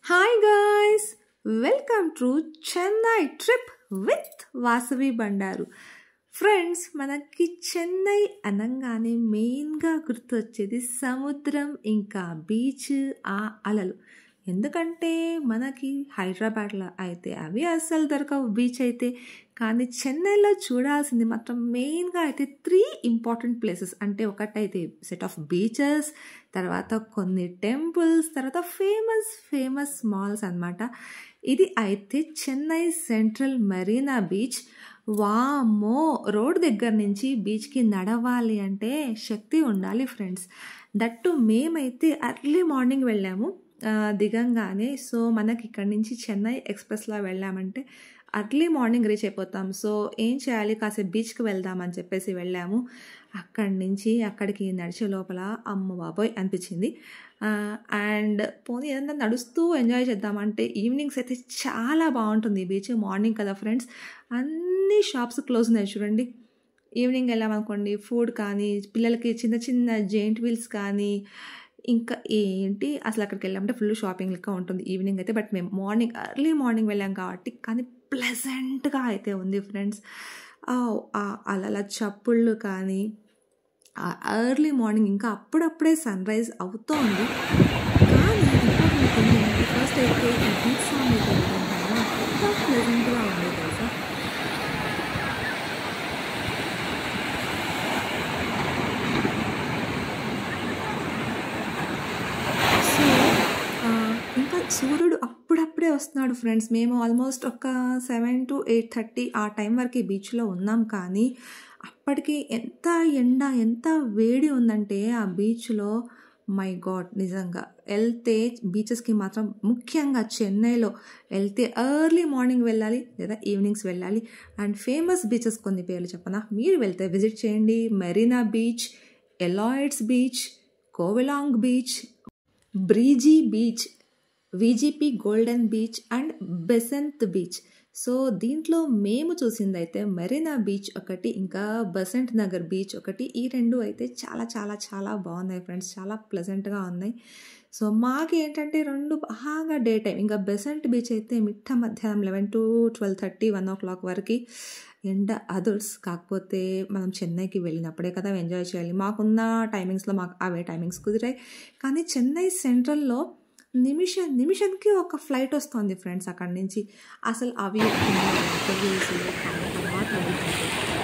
Hi guys, welcome to Chennai trip with Vasavi Bandaru. Friends, మనకి చెన్నై అనగానే మెయిన్గా గుర్తొచ్చేది సముద్రం, ఇంకా బీచ్, ఆ అలలు. ఎందుకంటే మనకి హైదరాబాద్లో అయితే అవి అస్సలు దొరకవు బీచ్ అయితే. కానీ చెన్నైలో చూడాల్సింది మాత్రం మెయిన్గా అయితే 3 ఇంపార్టెంట్ ప్లేసెస్. అంటే ఒకటైతే సెట్ ఆఫ్ బీచెస్, తర్వాత కొన్ని టెంపుల్స్, తర్వాత ఫేమస్ మాల్స్ అన్నమాట. ఇది అయితే చెన్నై సెంట్రల్ మెరీనా బీచ్. వామ్మో, రోడ్ దగ్గర నుంచి బీచ్కి నడవాలి అంటే శక్తి ఉండాలి ఫ్రెండ్స్. దట్టు మేమైతే ఎర్లీ మార్నింగ్ వెళ్ళాము దిగంగానే. సో మనకి ఇక్కడ నుంచి చెన్నై ఎక్స్ప్రెస్లో వెళ్ళామంటే ఎర్లీ మార్నింగ్ రీచ్ అయిపోతాం. సో ఏం చేయాలి, కాసేపు బీచ్కి వెళ్దామని చెప్పేసి వెళ్ళాము. అక్కడి నుంచి అక్కడికి నడిచే లోపల అమ్మ బాబోయ్ అనిపించింది. అండ్ పోనీ ఏదన్నా నడుస్తూ ఎంజాయ్ చేద్దామంటే ఈవినింగ్స్ అయితే చాలా బాగుంటుంది బీచ్. మార్నింగ్ కదా ఫ్రెండ్స్, అన్ని షాప్స్ క్లోజ్ ఉన్నాయి చూడండి. ఈవినింగ్ వెళ్ళామనుకోండి, ఫుడ్ కానీ, పిల్లలకి చిన్న చిన్న జెయింట్ వీల్స్ కానీ, ఇంకా ఏంటి అసలు అక్కడికి వెళ్ళామంటే ఫుల్ షాపింగ్ లెక్క ఉంటుంది ఈవినింగ్ అయితే. బట్ మేము ఎర్లీ మార్నింగ్ వెళ్ళాం కాబట్టి కానీ ప్లెజెంట్గా అయితే ఉంది ఫ్రెండ్స్. అలా చప్పుళ్ళు కానీ, ఎర్లీ మార్నింగ్ ఇంకా అప్పుడప్పుడే సన్ రైజ్ అవుతూ ఉంది. కానీ ఫస్ట్ అయితే ఈ బీచ్ సాంగ్ వెళ్ళడం వల్ల ఎంత ప్లెజెంట్గా ఉంది తెలుసా. ఇంకా సూర్యుడు అప్పుడప్పుడే వస్తున్నాడు ఫ్రెండ్స్. మేము ఆల్మోస్ట్ ఒక 7 to 8:30 ఆ టైం వరకు బీచ్లో ఉన్నాం. కానీ అప్పటికి ఎంత ఎండ, ఎంత వేడి ఉందంటే ఆ బీచ్లో, మై గాడ్, నిజంగా వెళ్తే బీచెస్కి మాత్రం ముఖ్యంగా చెన్నైలో వెళ్తే ఎర్లీ మార్నింగ్ వెళ్ళాలి లేదా ఈవినింగ్స్ వెళ్ళాలి. అండ్ ఫేమస్ బీచెస్ కొన్ని పేర్లు చెప్పనా, మీరు వెళ్తే విజిట్ చేయండి. Marina beach, Elliot's beach, Covelong beach, breezy beach, VGP golden beach and Besant beach. So దీంట్లో మేము చూసింది అయితే మెరీనా బీచ్ ఒకటి, ఇంకా బసంత్ నగర్ బీచ్ ఒకటి. ఈ రెండు అయితే చాలా చాలా చాలా బాగున్నాయి ఫ్రెండ్స్, చాలా ప్లెజెంట్గా ఉన్నాయి. సో మాకు ఏంటంటే రెండు బాగా డే టైం. ఇంకా బెసెంట్ బీచ్ అయితే మిట్ట మధ్యాహ్నం 11 to 12:30, 1 o'clock వరకు ఎండ అదర్స్. కాకపోతే మనం చెన్నైకి వెళ్ళినప్పుడే కదా ఎంజాయ్ చేయాలి. మాకున్న టైమింగ్స్లో మాకు అవే టైమింగ్స్ కుదిరాయి. కానీ చెన్నై సెంట్రల్లో నిమిషానికి ఒక ఫ్లైట్ వస్తుంది ఫ్రెండ్స్ అక్కడి నుంచి. అసలు అవి తర్వాత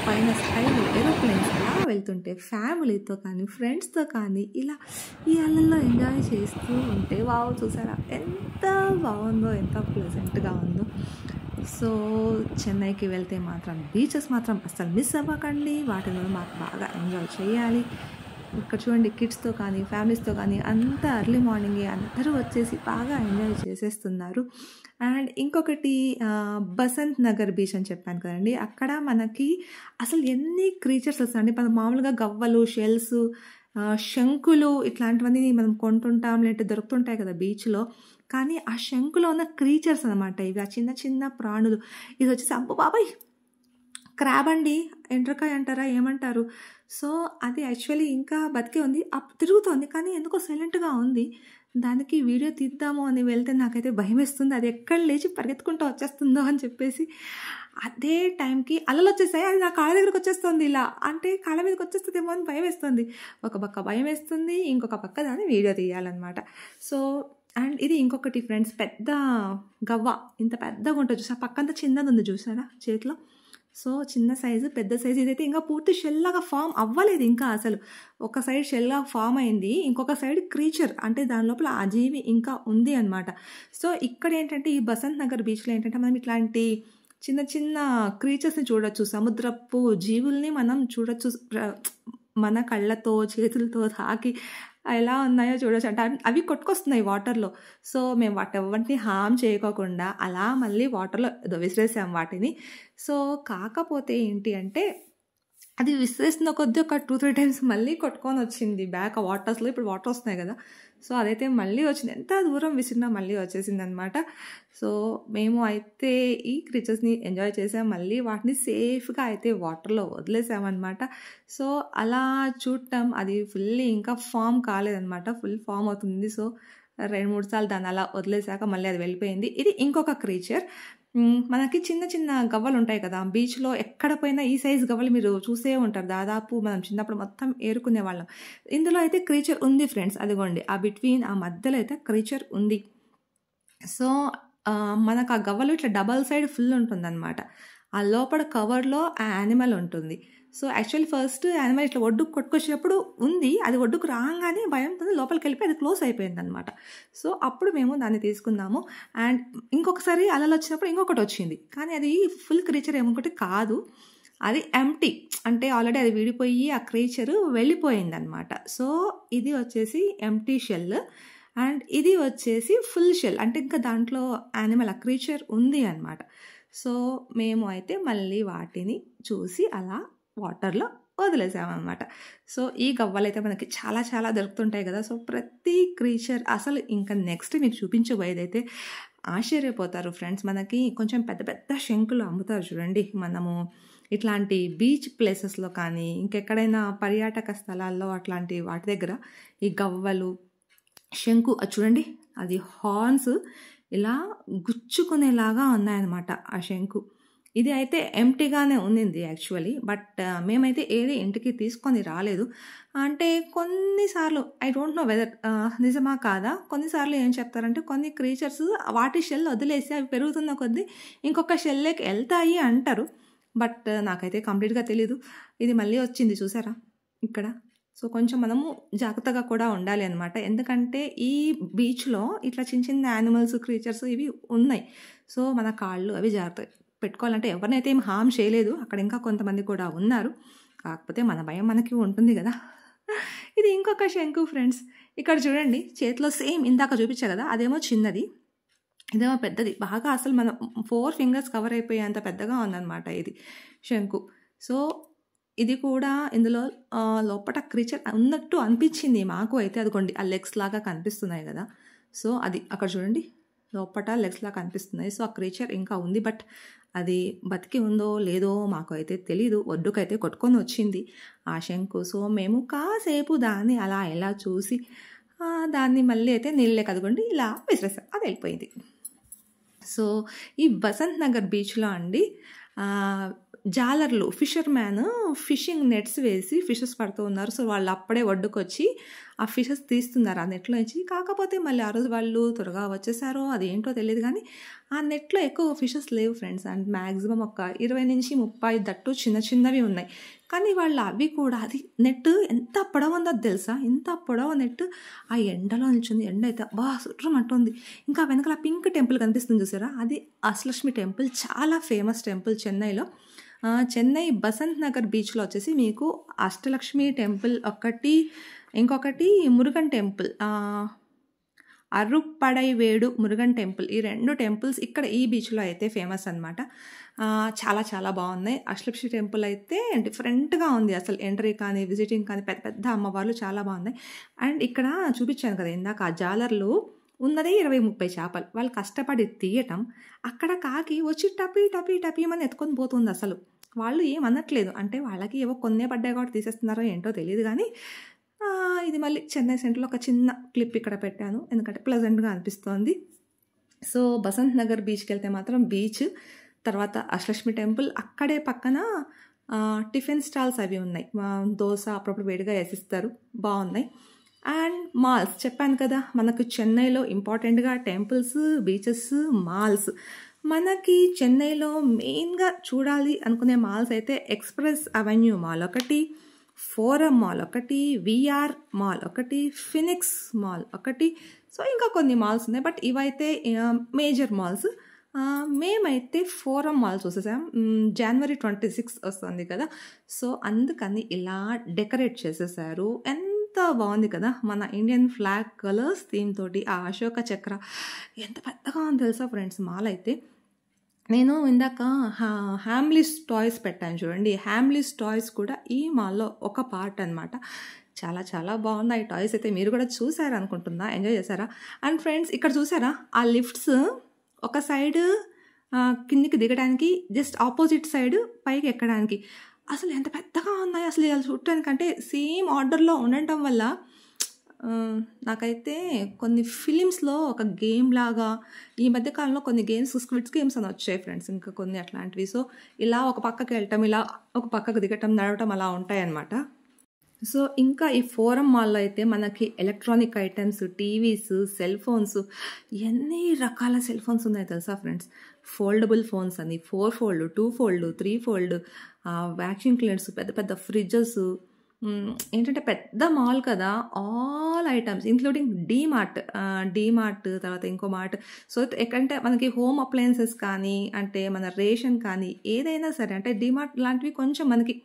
పైన స్కైలో ఏరోప్లేన్స్ అలా వెళ్తుంటే ఫ్యామిలీతో కానీ ఫ్రెండ్స్తో కానీ ఇలా ఈ అలల్లో ఎంజాయ్ చేస్తూ ఉంటే వావ్, చూసారా ఎంత బాగుందో, ఎంత ప్లెజెంట్గా ఉందో. సో చెన్నైకి వెళ్తే మాత్రం బీచెస్ మాత్రం అస్సలు మిస్ అవ్వకండి. వాటిలో మాకు బాగా ఎంజాయ్ చేయాలి. ఇక్కడ చూడండి, కిడ్స్తో కానీ ఫ్యామిలీస్తో కానీ అంతా ఎర్లీ మార్నింగే అందరూ వచ్చేసి బాగా ఎంజాయ్ చేసేస్తున్నారు. అండ్ ఇంకొకటి బసంత్ నగర్ బీచ్ అని చెప్పాను కదండి, అక్కడ మనకి అసలు ఎన్ని క్రీచర్స్ వస్తాయండి. మనం మామూలుగా గవ్వలు, షెల్స్, శంకులు ఇట్లాంటివన్నీ మనం కొంటుంటాం, లేదంటే దొరుకుతుంటాయి కదా బీచ్లో. కానీ ఆ శంకులో ఉన్న క్రీచర్స్ అనమాట ఇవి, ఆ చిన్న చిన్న ప్రాణులు. ఇది వచ్చేసి అబ్బో బాబాయ్, క్రాబ్ అండి, ఎండ్రకాయ అంటారా ఏమంటారు. సో అది యాక్చువల్లీ ఇంకా బతికే ఉంది, తిరుగుతోంది, కానీ ఎందుకో సైలెంట్గా ఉంది. దానికి వీడియో తీద్దాము అని వెళ్తే నాకైతే భయం వేస్తుంది, అది ఎక్కడ లేచి పరిగెత్తుకుంటూ వచ్చేస్తుందో అని చెప్పేసి. అదే టైంకి అలలు వచ్చేసాయి, అది నా కాళ్ళ దగ్గరకు వచ్చేస్తుంది. ఇలా అంటే కాళ్ళ మీదకి వచ్చేస్తుందేమో అని భయం వేస్తుంది. ఒక పక్క భయం వేస్తుంది, ఇంకొక పక్క దాన్ని వీడియో తీయాలన్నమాట. సో అండ్ ఇది ఇంకొకటి ఫ్రెండ్స్, పెద్ద గవ్వ, ఇంత పెద్దగా ఉంటుంది చూసా, పక్కంతా చిన్నది ఉంది చూసారా చేతిలో. సో చిన్న సైజు, పెద్ద సైజు. ఇదైతే ఇంకా పూర్తి షెల్లాగా ఫామ్ అవ్వలేదు ఇంకా. అసలు ఒక సైడ్ షెల్లా ఫామ్ అయింది, ఇంకొక సైడ్ క్రీచర్, అంటే దాని లోపల ఆ జీవి ఇంకా ఉంది అనమాట. సో ఇక్కడ ఏంటంటే ఈ బసంత్ నగర్ బీచ్లో ఏంటంటే మనం ఇట్లాంటి చిన్న చిన్న క్రీచర్స్ని చూడొచ్చు, సముద్రపు జీవుల్ని మనం చూడొచ్చు. మన కళ్ళతో చేతులతో తాకి ఎలా ఉన్నాయో చూడొచ్చు. అంటే అవి కొట్టుకొస్తున్నాయి వాటర్లో. సో మేము వాటిని హామ్ చేయకోకుండా అలా మళ్ళీ వాటర్లో విసిరేసాం వాటిని. సో కాకపోతే ఏంటి అంటే అది విసిరేసిన కొద్దీ ఒక 2-3 times మళ్ళీ కొట్టుకొని వచ్చింది బ్యాక్ వాటర్స్లో. ఇప్పుడు వాటర్ వస్తున్నాయి కదా, సో అదైతే మళ్ళీ వచ్చింది, ఎంత దూరం విసిరినా మళ్ళీ వచ్చేసింది అనమాట. సో మేము అయితే ఈ క్రీచర్స్ని ఎంజాయ్ చేసాం, మళ్ళీ వాటిని సేఫ్గా అయితే వాటర్లో వదిలేసామన్నమాట. సో అలా చూడటం, అది ఫుల్లీ ఇంకా ఫామ్ కాలేదన్నమాట, ఫుల్ ఫామ్ అవుతుంది. సో 2-3 సార్లు దాన్ని అలా వదిలేసాక మళ్ళీ అది వెళ్ళిపోయింది. ఇది ఇంకొక క్రీచర్. మనకి చిన్న చిన్న గవ్వలు ఉంటాయి కదా బీచ్లో, ఎక్కడ పోయినా ఈ సైజ్ గవ్వలు మీరు చూసే ఉంటారు. దాదాపు మనం చిన్నప్పుడు మొత్తం ఏరుకునే వాళ్ళం. ఇందులో అయితే క్రీచర్ ఉంది ఫ్రెండ్స్, అదిగోండి ఆ బిట్వీన్ ఆ మధ్యలో అయితే క్రీచర్ ఉంది. సో మనకు ఆ గవ్వలు ఇట్లా డబల్ సైడ్ ఫుల్ ఉంటుందన్నమాట. ఆ లోపల కవర్లో ఆ యానిమల్ ఉంటుంది. సో యాక్చువల్లీ ఫస్ట్ యానిమల్ ఇట్లా ఒడ్డుకు కొట్టుకొచ్చినప్పుడు ఉంది, అది ఒడ్డుకు రాగానే భయంతో లోపలికి వెళ్ళిపోయి అది క్లోజ్ అయిపోయింది అనమాట. సో అప్పుడు మేము దాన్ని తీసుకున్నాము. అండ్ ఇంకొకసారి అలలు వచ్చినప్పుడు ఇంకొకటి వచ్చింది, కానీ అది ఫుల్ క్రీచర్ ఏమొకటి కాదు, అది ఎంప్టీ, అంటే ఆల్రెడీ అది విడిపోయి ఆ క్రీచర్ వెళ్ళిపోయింది అనమాట. సో ఇది వచ్చేసి ఎంప్టీ షెల్ అండ్ ఇది వచ్చేసి ఫుల్ షెల్, అంటే ఇంకా దాంట్లో యానిమల్ ఆ క్రీచర్ ఉంది అనమాట. సో మేము అయితే మళ్ళీ వాటిని చూసి అలా వాటర్లో వదిలేసామన్నమాట. సో ఈ గవ్వలు అయితే మనకి చాలా చాలా దొరుకుతుంటాయి కదా. సో ప్రతి క్రీచర్ అసలు ఇంకా నెక్స్ట్ మీకు చూపించబోయేది అయితే ఆశ్చర్యపోతారు ఫ్రెండ్స్. మనకి కొంచెం పెద్ద పెద్ద శంకులు అమ్ముతారు చూడండి, మనము ఇట్లాంటి బీచ్ ప్లేసెస్లో కానీ ఇంకెక్కడైనా పర్యాటక స్థలాల్లో అట్లాంటి వాటి దగ్గర ఈ గవ్వలు శంకు చూడండి, అది హార్న్స్ ఇలా గుచ్చుకునేలాగా ఉన్నాయన్నమాట ఆ శంకు. ఇది అయితే ఎంప్టీగానే ఉండింది యాక్చువల్లీ, బట్ మేమైతే ఏది ఇంటికి తీసుకొని రాలేదు. అంటే కొన్నిసార్లు ఐ డోంట్ నో వెదర్ నిజమా కాదా, కొన్నిసార్లు ఏం చెప్తారంటే కొన్ని క్రీచర్స్ వాటి షెల్ వదిలేసి అవి పెరుగుతున్న కొద్దీ ఇంకొక షెల్లోకి వెళ్తాయి అంటారు. బట్ నాకైతే కంప్లీట్గా తెలీదు. ఇది మళ్ళీ వచ్చింది చూసారా ఇక్కడ. సో కొంచెం మనము జాగ్రత్తగా కూడా ఉండాలి అనమాట, ఎందుకంటే ఈ బీచ్లో ఇట్లా చిన్న చిన్న యానిమల్స్ క్రీచర్స్ ఇవి ఉన్నాయి. సో మన కాళ్ళు అవి జాగ్రత్త పెట్టుకోవాలంటే ఎవరినైతే ఏం హామ్ చేయలేదు, అక్కడ ఇంకా కొంతమంది కూడా ఉన్నారు, కాకపోతే మన భయం మనకి ఉంటుంది కదా. ఇది ఇంకొక శంకు ఫ్రెండ్స్, ఇక్కడ చూడండి చేతిలో సేమ్ ఇందాక చూపించా కదా, అదేమో చిన్నది, ఇదేమో పెద్దది, బాగా అసలు మన 4 ఫింగర్స్ కవర్ అయిపోయేంత పెద్దగా ఉందన్నమాట ఇది శంకు. సో ఇది కూడా ఇందులో లోపల క్రీచర్ ఉన్నట్టు అనిపించింది మాకు అయితే. అదిగోండి ఆ లెగ్స్ లాగా కనిపిస్తున్నాయి కదా, సో అది అక్కడ చూడండి లోపల లెగ్స్ లాగా కనిపిస్తున్నాయి. సో ఆ క్రీచర్ ఇంకా ఉంది, బట్ అది బతికి ఉందో లేదో మాకు అయితే తెలీదు. ఒడ్డుకైతే కొట్టుకొని వచ్చింది ఆ శంకు. సో మేము కాసేపు దాన్ని అలా ఎలా చూసి దాన్ని మళ్ళీ అయితే నీళ్ళే కదుకోండి ఇలా విసిరేసాం, అది వెళ్ళిపోయింది. సో ఈ బసంత్ నగర్ బీచ్లో అండి జాలర్లు ఫిషర్ మ్యాన్ ఫిషింగ్ నెట్స్ వేసి ఫిషెస్ పడుతూ ఉన్నారు. సో వాళ్ళు అప్పుడే ఒడ్డుకొచ్చి ఆ ఫిషెస్ తీస్తున్నారు ఆ నెట్లో నుంచి. కాకపోతే మళ్ళీ ఆ రోజు వాళ్ళు త్వరగా వచ్చేసారో అదేంటో తెలియదు, కానీ ఆ నెట్లో ఎక్కువ ఫిషెస్ లేవు ఫ్రెండ్స్. అండ్ మ్యాక్సిమం ఒక 20 నుంచి 30 దట్టు చిన్న చిన్నవి ఉన్నాయి. కానీ వాళ్ళు అవి కూడా, అది నెట్ ఎంత పొడవు ఉందో తెలుసా, ఇంత పొడవు నెట్ ఆ ఎండలో నిల్చుంది. ఎండ అయితే బాగా సుట్రమంటుంది. ఇంకా వెనకాల పింక్ టెంపుల్ కనిపిస్తుంది చూసారా, అది అష్టలక్ష్మి టెంపుల్, చాలా ఫేమస్ టెంపుల్ చెన్నైలో. చెన్నై బసంత్ నగర్ బీచ్లో వచ్చేసి మీకు అష్టలక్ష్మి టెంపుల్ ఒకటి, ఇంకొకటి మురుగన్ టెంపుల్, అరుప్పడైవేడు మురుగన్ టెంపుల్, ఈ 2 టెంపుల్స్ ఇక్కడ ఈ బీచ్లో అయితే ఫేమస్ అనమాట. చాలా చాలా బాగున్నాయి. అష్టలక్ష్మి టెంపుల్ అయితే డిఫరెంట్గా ఉంది అసలు, ఎంట్రీ కానీ విజిటింగ్ కానీ పెద్ద పెద్ద అమ్మవార్లు చాలా బాగున్నాయి. అండ్ ఇక్కడ చూపించాను కదా ఇందాక, ఆ జాలర్లు ఉన్నదే 20-30 చేపలు, వాళ్ళు కష్టపడి తీయటం, అక్కడ కాకి వచ్చి టపీ టపీ టపీమని ఎత్తుకొని పోతుంది. అసలు వాళ్ళు ఏమనట్లేదు, అంటే వాళ్ళకి ఏవో కొన్నే పడ్డాయి కాబట్టి తీసేస్తున్నారో ఏంటో తెలియదు. కానీ ఇది మళ్ళీ చెన్నై సెంటర్లో ఒక చిన్న క్లిప్ ఇక్కడ పెట్టాను, ఎందుకంటే ప్లెజెంట్గా అనిపిస్తోంది. సో బసంత్ నగర్ బీచ్కి వెళ్తే మాత్రం బీచ్, తర్వాత అష్టలక్ష్మి టెంపుల్, అక్కడే పక్కన టిఫిన్ స్టాల్స్ అవి ఉన్నాయి, దోశ అప్పుడప్పుడు వేడిగా వేసిస్తారు, బాగున్నాయి. అండ్ మాల్స్ చెప్పాను కదా, మనకు చెన్నైలో ఇంపార్టెంట్గా టెంపుల్స్, బీచెస్, మాల్స్. మనకి చెన్నైలో మెయిన్గా చూడాలి అనుకునే మాల్స్ అయితే ఎక్స్ప్రెస్ అవెన్యూ మాల్ ఒకటి, ఫోరం మాల్ ఒకటి, విఆర్ మాల్ ఒకటి, ఫినిక్స్ మాల్ ఒకటి. సో ఇంకా కొన్ని మాల్స్ ఉన్నాయి, బట్ ఇవైతే మేజర్ మాల్స్. మేమైతే ఫోరం మాల్ చూసేసాం. January 26 వస్తుంది కదా, సో అందుకని ఇలా డెకరేట్ చేసేసారు. ఎంత బాగుంది కదా, మన ఇండియన్ ఫ్లాగ్ కలర్స్ థీమ్ తోటి ఆ అశోక చక్ర ఎంత పెద్దగా ఉంది తెలుసా ఫ్రెండ్స్ మాల్ అయితే. నేను ఇందాక హ్యామ్లీస్ టాయ్స్ పెట్టాను చూడండి, హ్యామ్లీస్ టాయ్స్ కూడా ఈ మాల్లో ఒక పార్ట్ అనమాట. చాలా చాలా బాగున్నాయి టాయ్స్ అయితే, మీరు కూడా చూసారా అనుకుంటున్నా, ఎంజాయ్ చేశారా. అండ్ ఫ్రెండ్స్ ఇక్కడ చూసారా ఆ లిఫ్ట్స్, ఒక సైడ్ కిందికి దిగడానికి, జస్ట్ ఆపోజిట్ సైడ్ పైకి ఎక్కడానికి. అసలు ఎంత పెద్దగా ఉన్నాయి అసలు, ఇలా చూడటానికంటే సేమ్ ఆర్డర్లో ఉండటం వల్ల నాకైతే కొన్ని ఫిలిమ్స్‌లో ఒక గేమ్ లాగా ఈ మధ్య కాలంలో కొన్ని గేమ్స్ స్క్విడ్ గేమ్స్ అని వచ్చాయి ఫ్రెండ్స్. ఇంకా కొన్ని అట్లాంటివి. సో, ఇలా ఒక పక్కకి వెళ్ళటం, ఇలా ఒక పక్కకు దిగటం, నడవటం అలా ఉంటాయన్నమాట. సో, ఇంకా ఈ ఫోరం మాల్‌లో అయితే మనకి electronic items, TVs, cell phones ఎన్ని రకాల సెల్ ఫోన్స్ ఉన్నాయో తెలుసా ఫ్రెండ్స్? ఫోల్డబుల్ ఫోన్స్ అని 4 fold, 2 fold, 3 fold, vacuum cleaners, పెద్ద పెద్ద ఫ్రిడ్జెస్, ఏంటంటే పెద్ద మాల్ కదా! ఆల్ ఐటెమ్స్ ఇంక్లూడింగ్ డీమార్ట్ తర్వాత ఇంకో మార్ట్. సో, ఎక్కడంటే మనకి హోమ్ అప్లయన్సెస్ కానీ, అంటే మన రేషన్ కానీ ఏదైనా సరే, అంటే డీమార్ట్ లాంటివి కొంచెం మనకి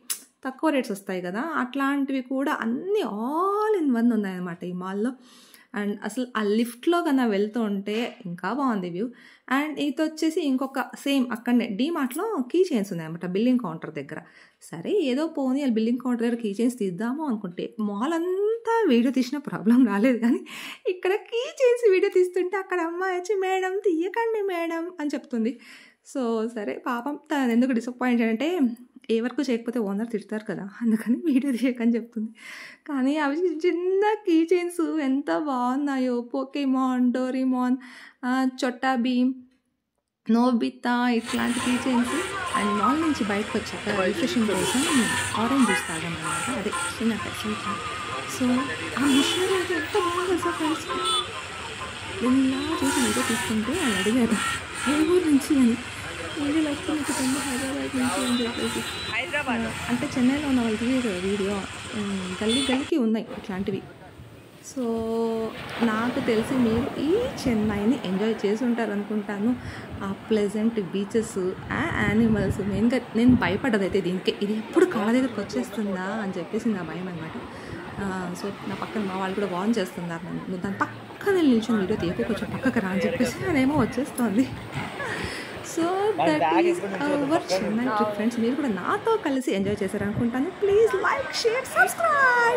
తక్కువ రేట్స్ వస్తాయి కదా! అట్లాంటివి కూడా అన్నీ ఆల్ ఇన్ వన్ ఉన్నాయన్నమాట ఈ మాల్‌లో. అండ్ అసలు ఆ లిఫ్ట్‌లో కన్నా వెళ్తూ ఉంటే ఇంకా బాగుంది వ్యూ. అండ్ ఇదొచ్చేసి ఇంకొక సేమ్ అక్కడనే డీమార్ట్‌లో కీ చైన్స్ ఉన్నాయన్నమాట బిల్లింగ్ కౌంటర్ దగ్గర. సరే ఏదో పోనీ బిల్లింగ్ కౌంటర్ దగ్గర కీ చైన్స్ తీద్దాము అనుకుంటే మాల్ అంతా వీడియో తీసిన ప్రాబ్లం రాలేదు, కానీ ఇక్కడ కీ చైన్స్ వీడియో తీస్తుంటే అక్కడ అమ్మాయి వచ్చి మేడం తీయకండి మేడం అని చెప్తుంది. సో, సరే పాపం తను ఎందుకు డిసప్పాయింట్ అంటే ఏ వర్క్ చేయకపోతే ఓనర్ తిడతారు కదా, అందుకని వీడియో తీయకని చెప్తుంది. కానీ అవి చిన్న కీ చైన్స్ ఎంత బాగున్నాయో, Pokemon, Doraemon, Chhota Bheem, Nobita ఇట్లాంటి కీ చైన్స్. అండ్ మాల్ నుంచి బయటకు వచ్చాక రిఫ్రెషింగ్ కోసం ఆరెంజ్ జ్యూస్ తాగామన్నమాట. అదే చిన్న పెసంట్. సో, ఆ మిషనరీ అయితే ఎంత బాగుంది సార్ ఫ్రెండ్స్. నేను ఇలా చూసి వీడియో తీసుకుంటే వాళ్ళు అడిగారు ఏ ఊరు నుంచి అని. వీడియోలో వస్తే మీకు హైదరాబాద్ నుంచి అని చెప్పేసి, అంటే చెన్నైలో ఉన్న వాళ్ళు తీయరు కదా వీడియో, గల్లీకి ఉన్నాయి ఇట్లాంటివి. సో, నాకు తెలిసి మీరు ఈ చెన్నైని ఎంజాయ్ చేసి ఉంటారు అనుకుంటాను. ఆ ప్లెజెంట్ బీచెస్, ఆ యానిమల్స్, మెయిన్గా నేను భయపడ్డదైతే దీనికే, ఇది ఎప్పుడు కాళ్ళ దగ్గరకు వచ్చేస్తుందా అని చెప్పేసి నా భయం అనమాట. సో, నా పక్కన మా వాళ్ళు కూడా వార్న్ చేస్తున్నారు నన్ను, నువ్వు దాని పక్కన నిల్చొని వీడియో తీయకు, కొంచెం పక్కకు రా అని చెప్పేసి నేనేమో వచ్చేస్తుంది. So, that is our Chennai trip friends. మీరు కూడా నాతో కలిసి ఎంజాయ్ చేశారనుకుంటాను. Please like, share, subscribe.